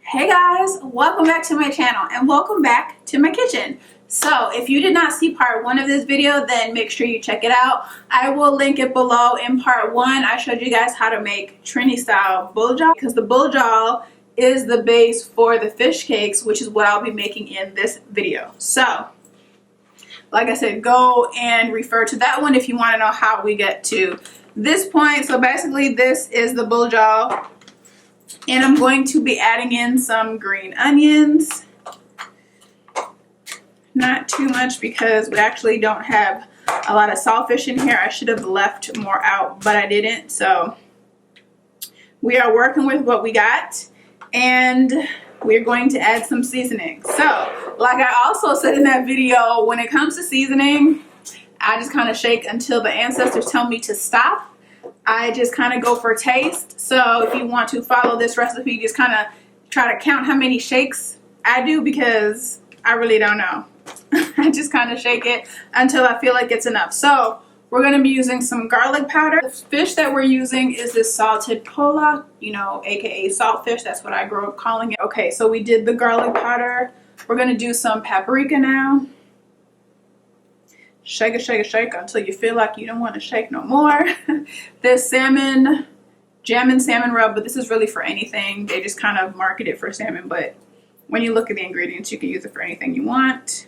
Hey guys, welcome back to my channel and welcome back to my kitchen. So if you did not see part 1 of this video, then make sure you check it out. I will link it below. In part 1 I showed you guys how to make Trini style bulldog, because the bulldog is the base for the fish cakes, which is what I'll be making in this video. So like I said, go and refer to that one if you want to know how we get to this point. So basically this is the bulldog. And I'm going to be adding in some green onions. Not too much because we actually don't have a lot of saltfish in here. I should have left more out, but I didn't. So we are working with what we got. And we're going to add some seasoning. So like I also said in that video, when it comes to seasoning, I just kind of shake until the ancestors tell me to stop. I just kind of go for taste. So if you want to follow this recipe, just kind of try to count how many shakes I do, because I really don't know. I just kind of shake it until I feel like it's enough. So we're going to be using some garlic powder. The fish that we're using is this Salted Pollock, you know, aka saltfish. That's what I grew up calling it. Okay, so we did the garlic powder. We're going to do some paprika now. Shake it, shake it, shake it until you feel like you don't want to shake no more. This salmon, Jammin salmon rub, but this is really for anything. They just kind of market it for salmon, but when you look at the ingredients, you can use it for anything you want.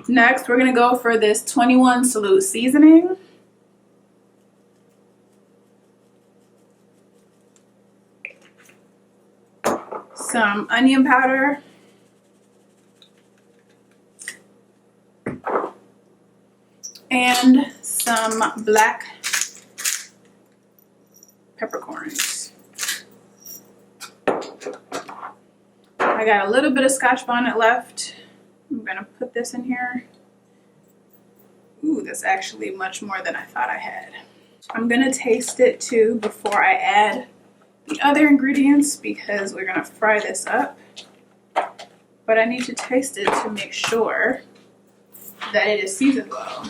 Next, we're going to go for this 21 Salute seasoning. Some onion powder. And some black peppercorns. I got a little bit of Scotch Bonnet left. I'm going to put this in here. Ooh, that's actually much more than I thought I had. I'm going to taste it too before I add the other ingredients, because we're going to fry this up. But I need to taste it to make sure that it is seasoned well.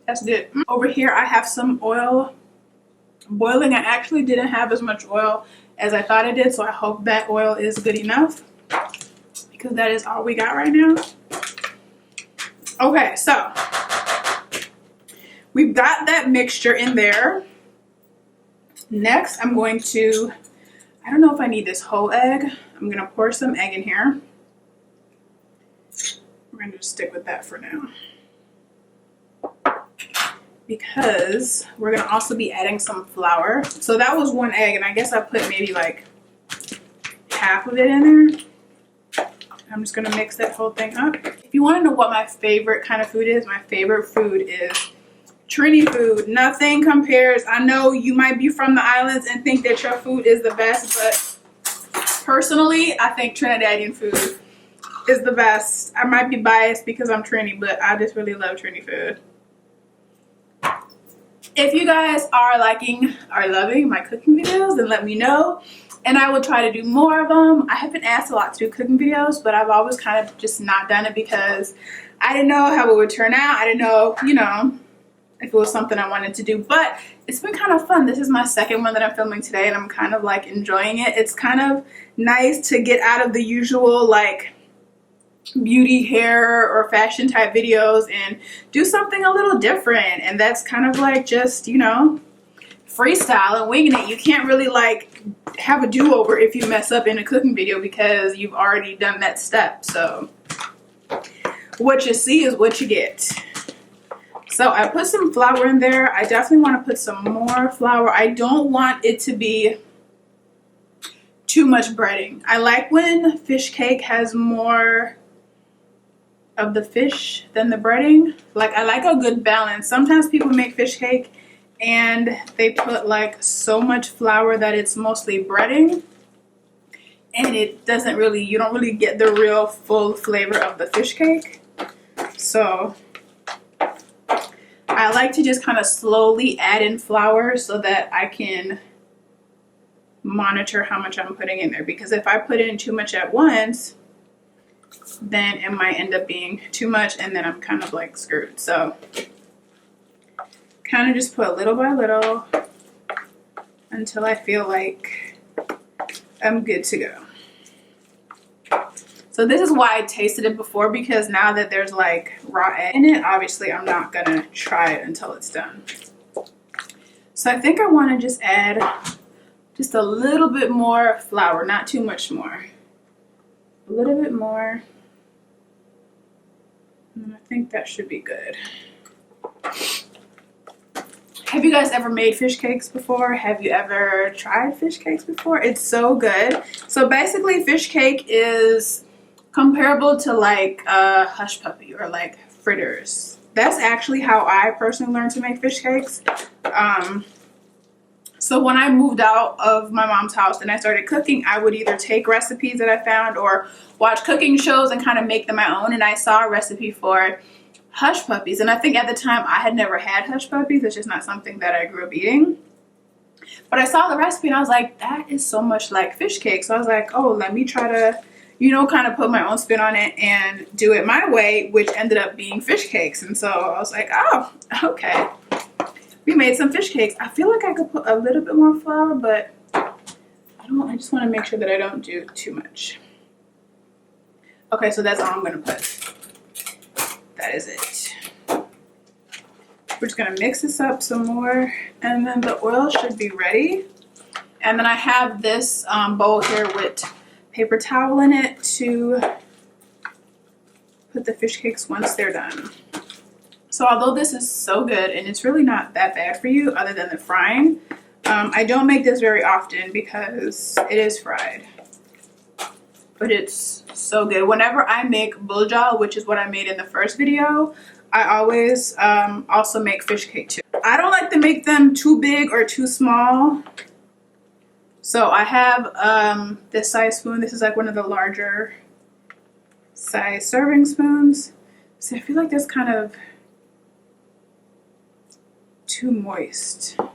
That's good. Over here I have some oil boiling. I actually didn't have as much oil as I thought I did, so I hope that oil is good enough, because that is all we got right now. Okay, so we've got that mixture in there. Next I'm going to, I don't know if I need this whole egg. I'm going to pour some egg in here. We're going to just stick with that for now, because we're going to also be adding some flour. So that was one egg, and I guess I put maybe like half of it in there. I'm just going to mix that whole thing up. If you want to know what my favorite kind of food is, my favorite food is Trini food. Nothing compares. I know you might be from the islands and think that your food is the best, but personally, I think Trinidadian food is the best. I might be biased because I'm Trini, but I just really love Trini food. If you guys are liking or loving my cooking videos, then let me know, and I will try to do more of them. I have been asked a lot to do cooking videos, but I've always kind of just not done it because I didn't know how it would turn out. I didn't know, you know, if it was something I wanted to do, but it's been kind of fun. This is my second one that I'm filming today, and I'm kind of like enjoying it. It's kind of nice to get out of the usual like beauty, hair, or fashion type videos and do something a little different. And that's kind of like just, you know, freestyle and winging it. You can't really like have a do-over if you mess up in a cooking video, because you've already done that step. So what you see is what you get. So I put some flour in there. I definitely want to put some more flour. I don't want it to be too much breading. I like when fish cake has more of the fish than the breading. Like, I like a good balance. Sometimes people make fish cake and they put like so much flour that it's mostly breading, and it doesn't really, you don't really get the real full flavor of the fish cake. So I like to just kind of slowly add in flour so that I can monitor how much I'm putting in there, because if I put in too much at once, then it might end up being too much and then I'm kind of like screwed. So kind of just put little by little until I feel like I'm good to go. So this is why I tasted it before, because now that there's like raw egg in it, obviously I'm not gonna try it until it's done. So I think I want to just add just a little bit more flour, not too much more. A little bit more. And I think that should be good. Have you guys ever made fish cakes before? Have you ever tried fish cakes before? It's so good. So basically fish cake is comparable to like a hush puppy or like fritters. That's actually how I personally learned to make fish cakes. So when I moved out of my mom's house and I started cooking, I would either take recipes that I found or watch cooking shows and kind of make them my own. And I saw a recipe for hush puppies. And I think at the time I had never had hush puppies. It's just not something that I grew up eating. But I saw the recipe and I was like, that is so much like fish cake. So I was like, oh, let me try to, you know, kind of put my own spin on it and do it my way, which ended up being fish cakes. And so I was like, oh, okay. We made some fish cakes. I feel like I could put a little bit more flour, but I just want to make sure that I don't do too much. Okay, so that's all I'm going to put. That is it. We're just going to mix this up some more, and then the oil should be ready. And then I have this bowl here with paper towel in it to put the fish cakes once they're done. So although this is so good and it's really not that bad for you other than the frying, I don't make this very often because it is fried. But it's so good. Whenever I make buljal, which is what I made in the first video, I always also make fish cake too. I don't like to make them too big or too small. So I have this size spoon. This is like one of the larger size serving spoons. So I feel like that's kind of too moist. I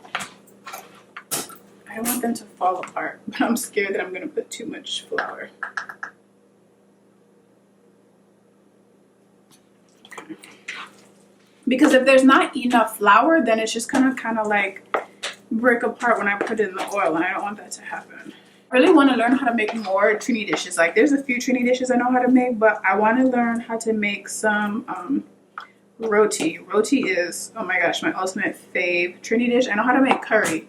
don't want them to fall apart, but I'm scared that I'm going to put too much flour. Okay. Because if there's not enough flour, then it's just going to kind of like break apart when I put it in the oil, and I don't want that to happen. I really want to learn how to make more Trini dishes. Like there's a few Trini dishes I know how to make, but I want to learn how to make some roti. Roti is, oh my gosh, my ultimate fave Trini dish. I know how to make curry,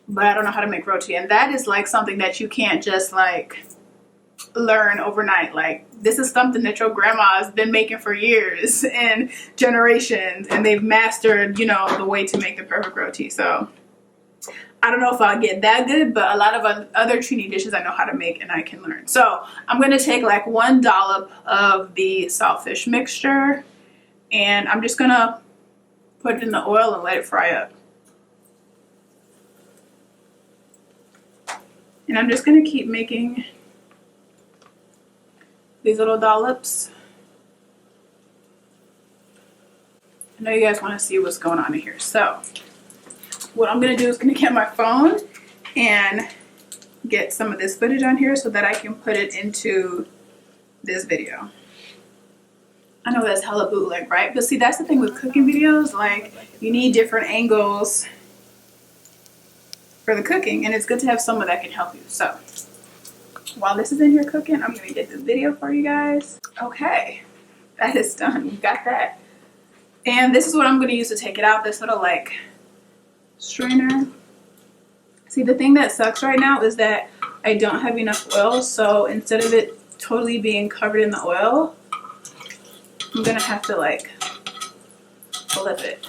but I don't know how to make roti. And that is like something that you can't just like learn overnight. Like this is something that your grandma's been making for years and generations, and they've mastered, you know, the way to make the perfect roti. So I don't know if I'll get that good, but a lot of other Trini dishes I know how to make and I can learn. So I'm going to take like 1 dollop of the saltfish mixture, and I'm just going to put it in the oil and let it fry up. And I'm just going to keep making these little dollops. I know you guys want to see what's going on in here. So what I'm going to do is going to get my phone and get some of this footage on here so that I can put it into this video. I know that's hella bootleg, right? But see, that's the thing with cooking videos. Like, you need different angles for the cooking, and it's good to have someone that can help you. So while this is in here cooking, I'm going to get this video for you guys. Okay, that is done. We got that. And this is what I'm going to use to take it out. This little, like, strainer. See, the thing that sucks right now is that I don't have enough oil. So instead of it totally being covered in the oil, I'm gonna have to like flip it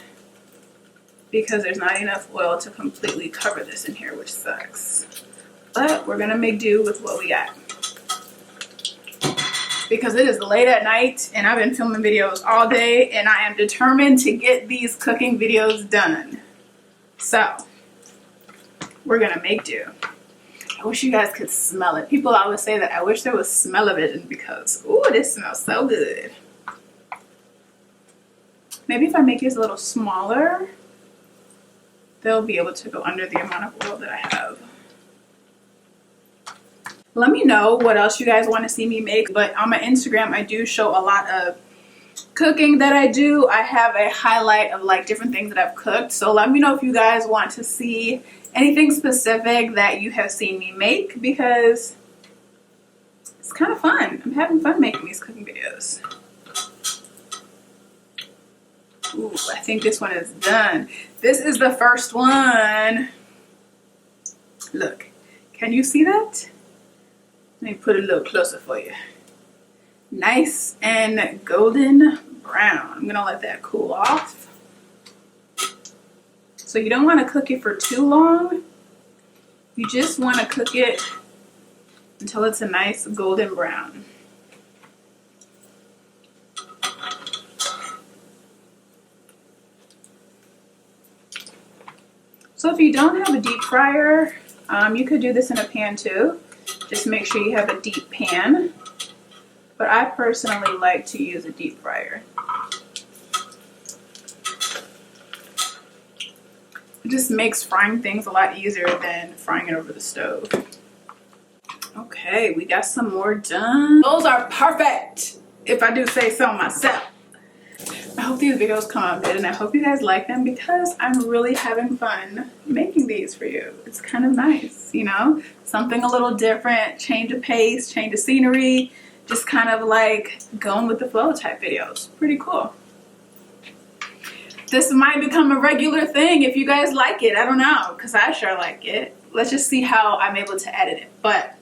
because there's not enough oil to completely cover this in here, which sucks. But we're gonna make do with what we got because it is late at night and I've been filming videos all day and I am determined to get these cooking videos done. So we're gonna make do. I wish you guys could smell it. People always say that I wish there was smell-o-vision because, ooh, this smells so good. Maybe if I make these a little smaller, they'll be able to go under the amount of oil that I have. Let me know what else you guys want to see me make. But on my Instagram, I do show a lot of cooking that I do. I have a highlight of like different things that I've cooked. So let me know if you guys want to see anything specific that you have seen me make, because it's kind of fun. I'm having fun making these cooking videos. Ooh, I think this one is done. This is the first one. Look, can you see that? Let me put it a little closer for you. Nice and golden brown. I'm gonna let that cool off. So you don't want to cook it for too long. You just want to cook it until it's a nice golden brown. So if you don't have a deep fryer, you could do this in a pan too. Just make sure you have a deep pan. But I personally like to use a deep fryer. It just makes frying things a lot easier than frying it over the stove. Okay, we got some more done. Those are perfect, if I do say so myself. I hope these videos come out good, and I hope you guys like them, because I'm really having fun making these for you. It's kind of nice, you know? Something a little different, change of pace, change of scenery, just kind of like going with the flow type videos. Pretty cool. This might become a regular thing if you guys like it. I don't know, because I sure like it. Let's just see how I'm able to edit it. But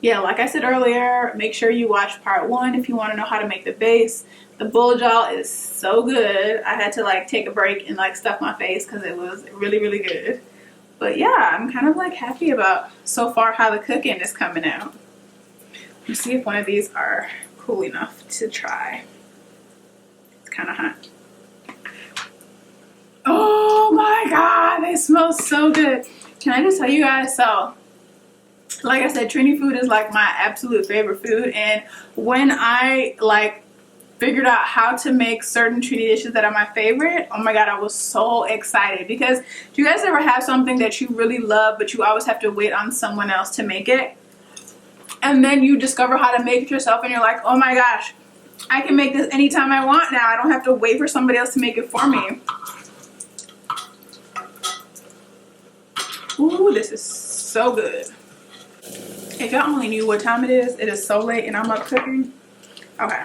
yeah, like I said earlier, make sure you watch part 1 if you want to know how to make the base. The bull jaw is so good. I had to like take a break and like stuff my face because it was really, really good. But yeah, I'm kind of like happy about so far how the cooking is coming out. Let's see if one of these are cool enough to try. It's kind of hot. Oh my God, they smell so good. Can I just tell you guys, so like I said, Trini food is like my absolute favorite food, and when I like figured out how to make certain Trini dishes that are my favorite, oh my God, I was so excited. Because do you guys ever have something that you really love but you always have to wait on someone else to make it, and then you discover how to make it yourself and you're like, oh my gosh, I can make this anytime I want now. I don't have to wait for somebody else to make it for me. Ooh, this is so good. If y'all only knew what time it is so late and I'm up cooking. Okay,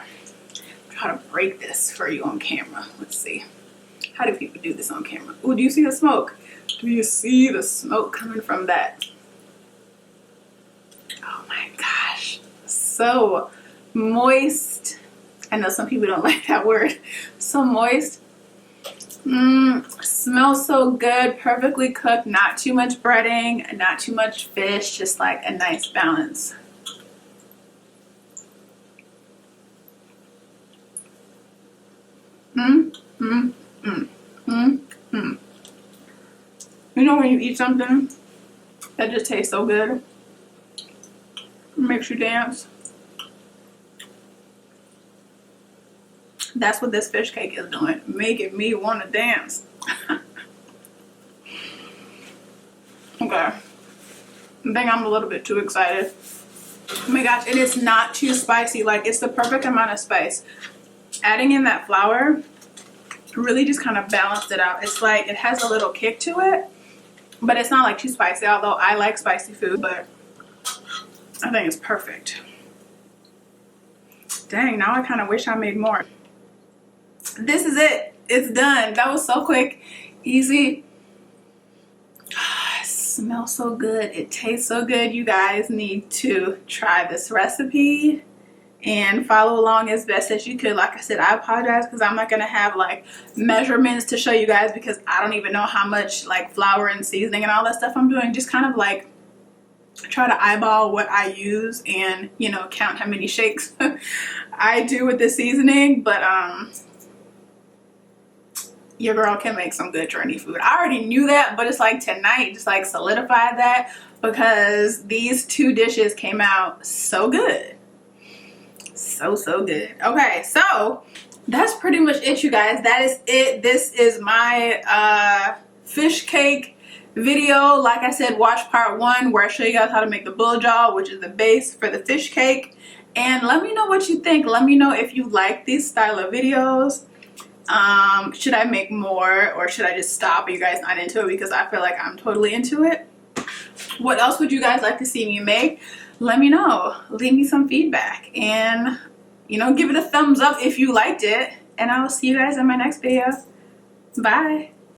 try to break this for you on camera. Let's see. How do people do this on camera? Ooh, do you see the smoke? Do you see the smoke coming from that? Oh my gosh, so moist. I know some people don't like that word. So moist. Smells so good, perfectly cooked, not too much breading, not too much fish, just like a nice balance. You know when you eat something that just tastes so good, it makes you dance? That's what this fish cake is doing, making me want to dance. Okay, I think I'm a little bit too excited. Oh my gosh, and it's not too spicy. Like, it's the perfect amount of spice. Adding in that flour really just kind of balanced it out. It's like it has a little kick to it, but it's not like too spicy, although I like spicy food, but I think it's perfect. Dang, now I kind of wish I made more. This is it. It's done. That was so quick, easy. It smells so good. It tastes so good. You guys need to try this recipe and follow along as best as you could. Like I said, I apologize because I'm not going to have like measurements to show you guys, because I don't even know how much like flour and seasoning and all that stuff I'm doing. Just kind of like try to eyeball what I use and, you know, count how many shakes I do with the seasoning. But your girl can make some good Trini food. I already knew that, but it's like tonight just like solidified that, because these 2 dishes came out so good. So good. Okay, so that's pretty much it, you guys. That is it. This is my fish cake video. Like I said, watch part 1 where I show you guys how to make the bull jaw, which is the base for the fish cake. And let me know what you think. Let me know if you like these style of videos. Should I make more, or should I just stop? Are you guys not into it? Because I feel like I'm totally into it. What else would you guys like to see me make? Let me know. Leave me some feedback, and you know, give it a thumbs up if you liked it, and I will see you guys in my next video. Bye.